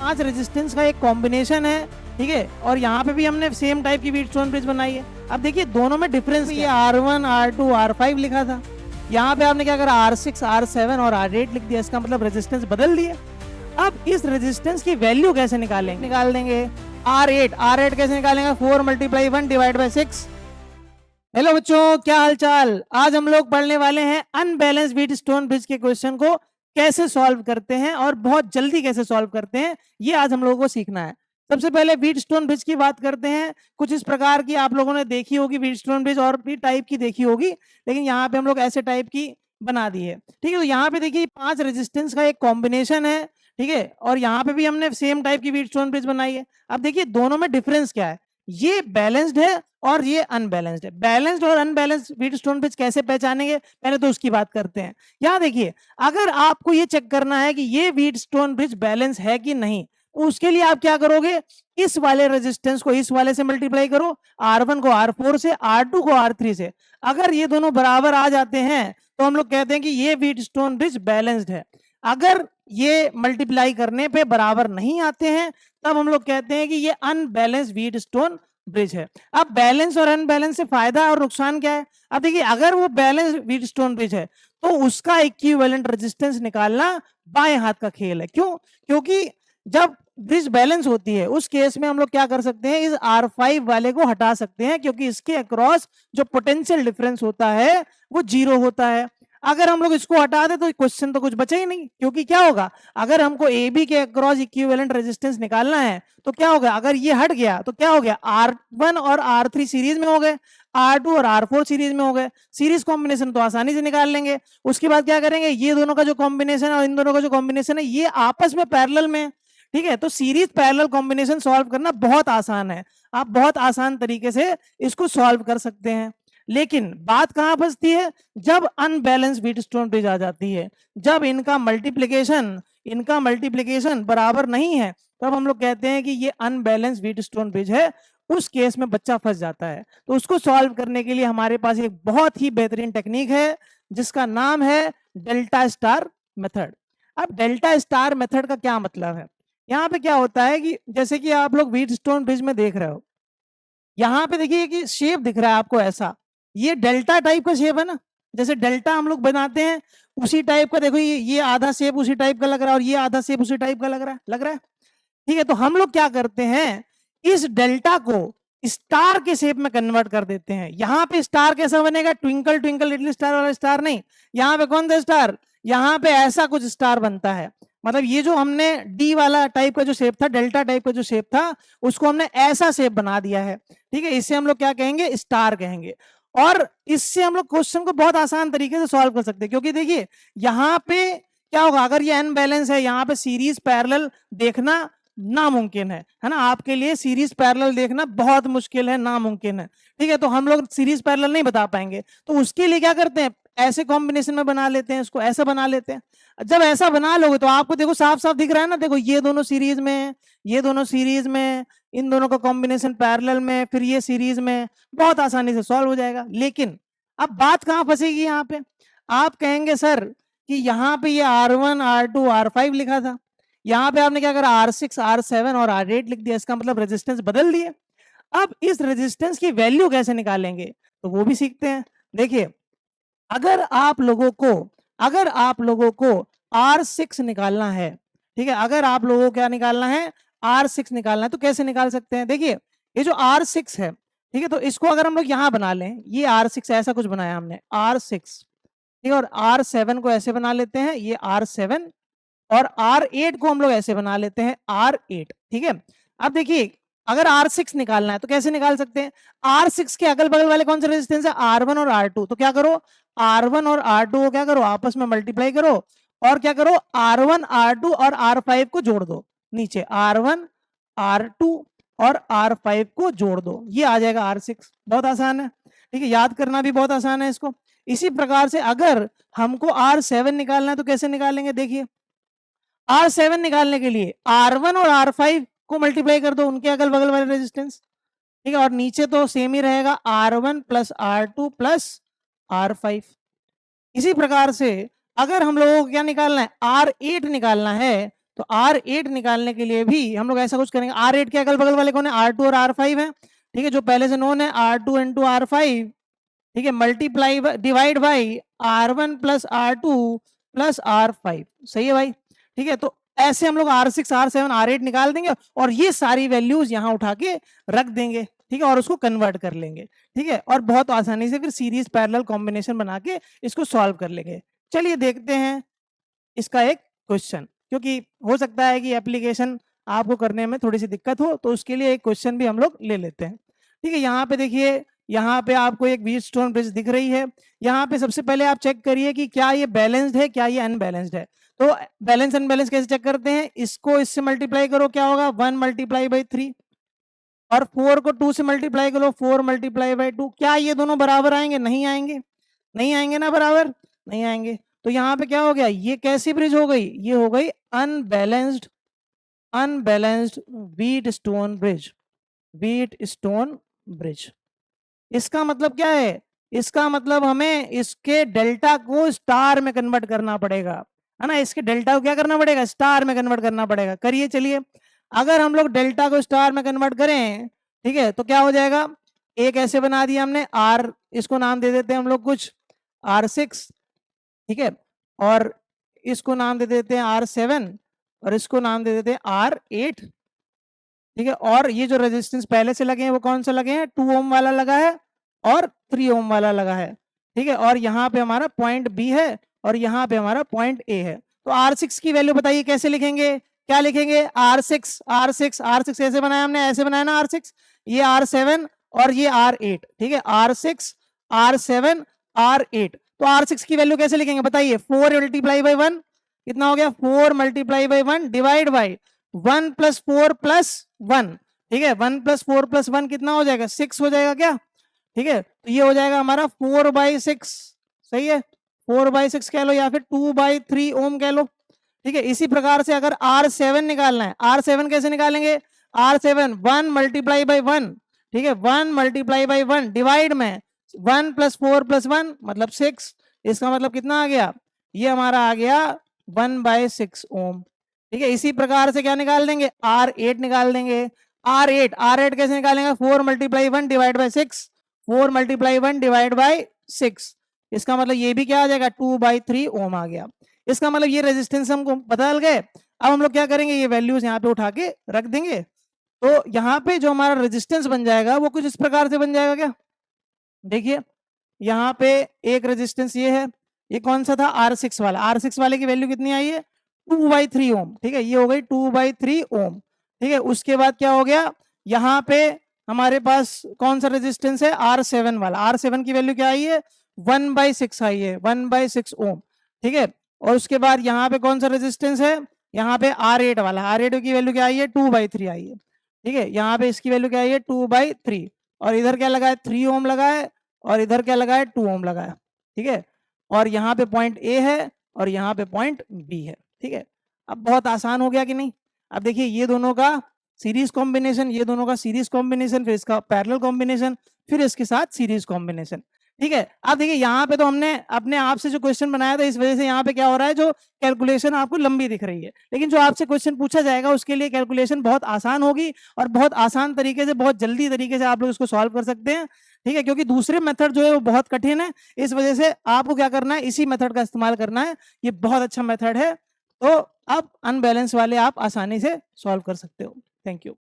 5 resistance का एक combination है, ठीक है। और यहाँ पे भी हमने सेम टाइप की व्हीटस्टोन ब्रिज बनाई है। अब देखिए दोनों में डिफरेंस, ये R1 R2 R5 लिखा था, यहाँ पे आपने क्या करा R6 R7 और R8 लिख दिया। इसका मतलब रेजिस्टेंस बदल दिए। अब इस रेजिस्टेंस की वैल्यू कैसे निकालेंगे? निकाल देंगे R8 कैसे निकालेंगे? 4 × 1 / 6। हेलो बच्चों, क्या हालचाल। आज हम लोग पढ़ने वाले हैं अनबैलेंस व्हीटस्टोन ब्रिज के क्वेश्चन को कैसे सॉल्व करते हैं और बहुत जल्दी कैसे सॉल्व करते हैं, ये आज हम लोगों को सीखना है। सबसे पहले व्हीटस्टोन ब्रिज की बात करते हैं। कुछ इस प्रकार की आप लोगों ने देखी होगी व्हीटस्टोन ब्रिज, और भी टाइप की देखी होगी, लेकिन यहाँ पे हम लोग ऐसे टाइप की बना दी है, ठीक है। तो यहाँ पे देखिए 5 रेजिस्टेंस का एक कॉम्बिनेशन है, ठीक है। और यहाँ पे भी हमने सेम टाइप की व्हीटस्टोन ब्रिज बनाई है। अब देखिए दोनों में डिफरेंस क्या है, ये बैलेंस्ड है और ये अनबैलेंस्ड है। बैलेंस्ड और अनबैलेंस्ड व्हीटस्टोन ब्रिज कैसे पहचानेंगे, पहले तो उसकी बात करते हैं। यहाँ देखिए, अगर आपको ये चेक करना है कि ये व्हीटस्टोन ब्रिज बैलेंस है कि नहीं, तो उसके लिए आप क्या करोगे, इस वाले रेजिस्टेंस को इस वाले से मल्टीप्लाई करो, R1 को R4 से, R2 को R3 से। अगर ये दोनों बराबर आ जाते हैं तो हम लोग कहते हैं कि ये व्हीटस्टोन ब्रिज बैलेंस्ड है। अगर ये मल्टीप्लाई करने पे बराबर नहीं आते हैं, तब हम लोग कहते हैं कि ये अनबैलेंस्ड व्हीटस्टोन ब्रिज है। अब बैलेंस और अनबैलेंस से फायदा और नुकसान क्या है? अब देखिए, अगर वो बैलेंस व्हीटस्टोन ब्रिज है तो उसका इक्विवेलेंट रेजिस्टेंस निकालना बाएं हाथ का खेल है। क्यों? क्योंकि जब ब्रिज बैलेंस होती है उस केस में हम लोग क्या कर सकते हैं, इस R5 वाले को हटा सकते हैं, क्योंकि इसके अक्रॉस जो पोटेंशियल डिफरेंस होता है वो 0 होता है। अगर हम लोग इसको हटा दे तो क्वेश्चन तो कुछ बचा ही नहीं, क्योंकि क्या होगा, अगर हमको AB के अक्रॉस इक्विवेलेंट रेजिस्टेंस निकालना है तो क्या होगा, अगर ये हट गया तो क्या हो गया, R1 और R3 सीरीज में हो गए, R2 और R4 सीरीज में हो गए। सीरीज कॉम्बिनेशन तो आसानी से निकाल लेंगे। उसके बाद क्या करेंगे, ये दोनों का जो कॉम्बिनेशन है और इन दोनों का जो कॉम्बिनेशन है ये आपस में पैरेलल में, ठीक है। तो सीरीज पैरेलल कॉम्बिनेशन सॉल्व करना बहुत आसान है, आप बहुत आसान तरीके से इसको सॉल्व कर सकते हैं। लेकिन बात कहां फंसती है, जब अनबैलेंस व्हीटस्टोन ब्रिज आ जाती है, जब इनका मल्टीप्लिकेशन बराबर नहीं है, तब हम लोग कहते हैं कि ये अनबैलेंस व्हीटस्टोन ब्रिज है। उस केस में बच्चा फंस जाता है। तो उसको सॉल्व करने के लिए हमारे पास एक बहुत ही बेहतरीन टेक्निक है जिसका नाम है डेल्टा स्टार मेथड। अब डेल्टा स्टार मेथड का क्या मतलब है, यहाँ पे क्या होता है कि जैसे कि आप लोग व्हीटस्टोन ब्रिज में देख रहे हो, यहाँ पे देखिए कि शेप दिख रहा है आपको ऐसा, ये डेल्टा टाइप का शेप है ना, जैसे डेल्टा हम लोग बनाते हैं उसी टाइप का। देखो ये आधा शेप उसी टाइप का लग रहा है और ये आधा शेप उसी टाइप का लग रहा है, ठीक है। तो हम लोग क्या करते हैं, इस डेल्टा को स्टार के शेप में कन्वर्ट कर देते हैं। यहाँ पे स्टार कैसा बनेगा, ट्विंकल ट्विंकल लिटिल स्टार वाला स्टार नहीं, यहाँ पे कौन सा स्टार, यहाँ पे ऐसा कुछ स्टार बनता है। मतलब ये जो हमने डी वाला टाइप का जो शेप था, डेल्टा टाइप का जो शेप था, उसको हमने ऐसा शेप बना दिया है, ठीक है। इससे हम लोग क्या कहेंगे, स्टार कहेंगे। और इससे हम लोग क्वेश्चन को बहुत आसान तरीके से सॉल्व कर सकते हैं, क्योंकि देखिए यहाँ पे क्या होगा, अगर ये अनबैलेंस है, यहाँ पे सीरीज पैरेलल देखना नामुमकिन है ना। आपके लिए सीरीज पैरेलल देखना बहुत मुश्किल है, नामुमकिन है, ठीक है। तो हम लोग सीरीज पैरेलल नहीं बता पाएंगे, तो उसके लिए क्या करते हैं, ऐसे कॉम्बिनेशन में बना लेते हैं, इसको ऐसा बना लेते हैं। जब ऐसा बना लोगे तो आपको देखो साफ साफ दिख रहा है ना, देखो ये दोनों सीरीज में, ये दोनों सीरीज में, इन दोनों का कॉम्बिनेशन पैरेलल में, फिर ये सीरीज में, बहुत आसानी से सॉल्व हो जाएगा। लेकिन अब बात कहां फंसेगी, यहाँ पे आप कहेंगे सर कि यहाँ पे ये R1 R2 R5 लिखा था, यहाँ पे आपने क्या करा, R6 R7 और R8 लिख दिया। इसका मतलब रेजिस्टेंस बदल दिए। अब इस रेजिस्टेंस की वैल्यू कैसे निकालेंगे, तो वो भी सीखते हैं। देखिए, अगर आप लोगों को R6 निकालना है, ठीक है, अगर आप लोगों को क्या निकालना है, R6 निकालना है, तो कैसे निकाल सकते हैं। देखिए, ये जो R6 है, ठीक है, तो इसको अगर हम लोग यहां बना लें, ये R6 ऐसा कुछ बनाया हमने R6, ठीक है, और R7 को ऐसे बना लेते हैं, ये R7, और R8 को हम लोग ऐसे बना लेते हैं R8, ठीक है। अब देखिए, अगर R6 निकालना है तो कैसे निकाल सकते हैं, R6 के अगल बगल वाले कौन से रेजिस्टेंस है, R1 और R2। तो क्या करो, R1 और R2 को क्या करो, आपस में मल्टीप्लाई करो, और क्या करो, R1 R2 और R5 को जोड़ दो, नीचे R1 R2 और R5 को जोड़ दो, ये आ जाएगा R6। बहुत आसान है, ठीक है, याद करना भी बहुत आसान है इसको। इसी प्रकार से अगर हमको R7 निकालना है तो कैसे निकालेंगे, देखिए R7 निकालने के लिए R1 और R5 को मल्टीप्लाई कर दो, उनके अगल बगल वाले रेजिस्टेंस, ठीक है, और नीचे तो सेम ही रहेगा R1 plus R2 plus R5। इसी प्रकार से अगर हम लोगों को क्या निकालना है, R8 निकालना है, तो R8 निकालने के लिए भी हम लोग ऐसा कुछ करेंगे। R8 के अगल बगल वाले कौन है? R2 और R5 है, ठीक है, जो पहले से नोन है R2 इंटू R5, ठीक है, multiply divide by R1 plus R2 plus R5, सही है भाई, ठीक है। तो ऐसे हम लोग R6 R7 R8 निकाल देंगे और ये सारी वैल्यूज यहाँ उठा के रख देंगे, ठीक है, और उसको कन्वर्ट कर लेंगे, ठीक है, और बहुत आसानी से फिर सीरीज पैरेलल कॉम्बिनेशन बना के इसको सॉल्व कर लेंगे। चलिए देखते हैं इसका एक क्वेश्चन, क्योंकि हो सकता है कि एप्लीकेशन आपको करने में थोड़ी सी दिक्कत हो, तो उसके लिए एक क्वेश्चन भी हम लोग ले लेते हैं, ठीक है। यहाँ पे देखिए, यहाँ पे आपको एक व्हीटस्टोन ब्रिज दिख रही है। यहाँ पे सबसे पहले आप चेक करिए कि क्या ये बैलेंस्ड है, क्या ये अनबैलेंस्ड है। तो बैलेंस अनबैलेंस कैसे चेक करते हैं? इसको इससे मल्टीप्लाई करो, क्या होगा? 1 मल्टीप्लाई बाई 3, और 4 को 2 से मल्टीप्लाई करो, 4 मल्टीप्लाई बाई 2। क्या ये दोनों बराबर आएंगे? नहीं आएंगे, नहीं आएंगे ना, बराबर नहीं आएंगे। तो यहाँ पे क्या हो गया? ये कैसी ब्रिज हो गई? ये हो गई unbalanced, unbalanced Wheatstone bridge, Wheatstone bridge. इसका मतलब क्या है? इसका मतलब हमें इसके डेल्टा को स्टार में कन्वर्ट करना पड़ेगा, है ना। इसके डेल्टा को क्या करना पड़ेगा? स्टार में कन्वर्ट करना पड़ेगा। करिए, चलिए। अगर हम लोग डेल्टा को स्टार में कन्वर्ट करें, ठीक है, तो क्या हो जाएगा? एक ऐसे बना दिया हमने R, इसको नाम दे देते हैं हम लोग कुछ R6, ठीक है, और इसको नाम दे देते हैं R7, और इसको नाम दे देते हैं R8, ठीक है। और ये जो रेजिस्टेंस पहले से लगे हैं वो कौन से लगे हैं? 2 ओम वाला लगा है और 3 ओम वाला लगा है, ठीक है। और यहाँ पे हमारा पॉइंट बी है और यहाँ पे हमारा पॉइंट ए है। तो R6 की वैल्यू बताइए कैसे लिखेंगे? क्या लिखेंगे? R6 R6 R6 ऐसे बनाया हमने, ऐसे बनाया ना R6, ये R7 और ये R8, ठीक है, R6 R7 R8। तो R6 की वैल्यू कैसे लिखेंगे बताइए? 4 मल्टीप्लाई बाई 1 कितना हो गया? 4 multiply by 1 divide by 1 plus 4 plus 1, ठीक है, 1 प्लस 4 प्लस 1 कितना हो जाएगा? 6 हो जाएगा क्या? ठीक है, तो ये हो जाएगा हमारा 4/6, सही है, 4/6 कह लो या फिर 2/3 ओम कह लो, ठीक है। इसी प्रकार से अगर R7 निकालना है, R7 कैसे निकालेंगे? R7 1 मल्टीप्लाई बाई 1, ठीक है, 1 मल्टीप्लाई बाई 1 डिवाइड में 1 प्लस 4 प्लस 1 मतलब 6। इसका मतलब कितना आ गया? ये हमारा आ गया 1/6 ओम, ठीक है। इसी प्रकार से क्या निकाल देंगे? R8 निकाल देंगे। R8 कैसे निकालेंगे? 4 multiply 1 divide by 6, 4 multiply 1 divide by 6। इसका मतलब ये भी क्या आ जाएगा? 2/3 ओम आ गया। इसका मतलब ये रेजिस्टेंस हमको बदल गए। अब हम लोग क्या करेंगे? ये वैल्यूज यहाँ पे उठा के रख देंगे। तो यहाँ पे जो हमारा रेजिस्टेंस बन जाएगा वो कुछ इस प्रकार से बन जाएगा। क्या देखिए, यहाँ पे एक रेजिस्टेंस ये है, ये कौन सा था? R6 वाला। R6 वाले की वैल्यू कितनी आई है? 2/3 ओम, ठीक है, ये हो गई 2/3 ओम, ठीक है। उसके बाद क्या हो गया? यहाँ पे हमारे पास कौन सा रेजिस्टेंस है? R7 वाला। R7 की वैल्यू क्या आई है? 1/6 आई है, 1/6 ओम, ठीक है। और उसके बाद यहाँ पे कौन सा रेजिस्टेंस है? यहाँ पे R8 वाला। R8 की वैल्यू क्या आई है? 2/3 आई है, ठीक है। यहाँ पे इसकी वैल्यू क्या आई है? 2/3। और इधर क्या लगा है? 3 ओम लगा है, और इधर क्या लगा है? 2 ओम लगा है, ठीक है। और यहाँ पे पॉइंट ए है और यहाँ पे पॉइंट बी है, ठीक है। अब बहुत आसान हो गया कि नहीं? अब देखिए, ये दोनों का सीरीज कॉम्बिनेशन, ये दोनों का सीरीज कॉम्बिनेशन, फिर इसका पैरेलल कॉम्बिनेशन, फिर इसके साथ सीरीज कॉम्बिनेशन, ठीक है। अब देखिए, यहाँ पे तो हमने अपने आप से जो क्वेश्चन बनाया था, इस वजह से यहाँ पे क्या हो रहा है? जो कैलकुलेशन आपको लंबी दिख रही है, लेकिन जो आपसे क्वेश्चन पूछा जाएगा उसके लिए कैलकुलेशन बहुत आसान होगी और बहुत आसान तरीके से, बहुत जल्दी तरीके से आप लोग इसको सॉल्व कर सकते हैं, ठीक है। क्योंकि दूसरे मेथड जो है वो बहुत कठिन है, इस वजह से आपको क्या करना है? इसी मेथड का इस्तेमाल करना है। ये बहुत अच्छा मेथड है। तो अब अनबैलेंस वाले आप आसानी से सॉल्व कर सकते हो। Thank you.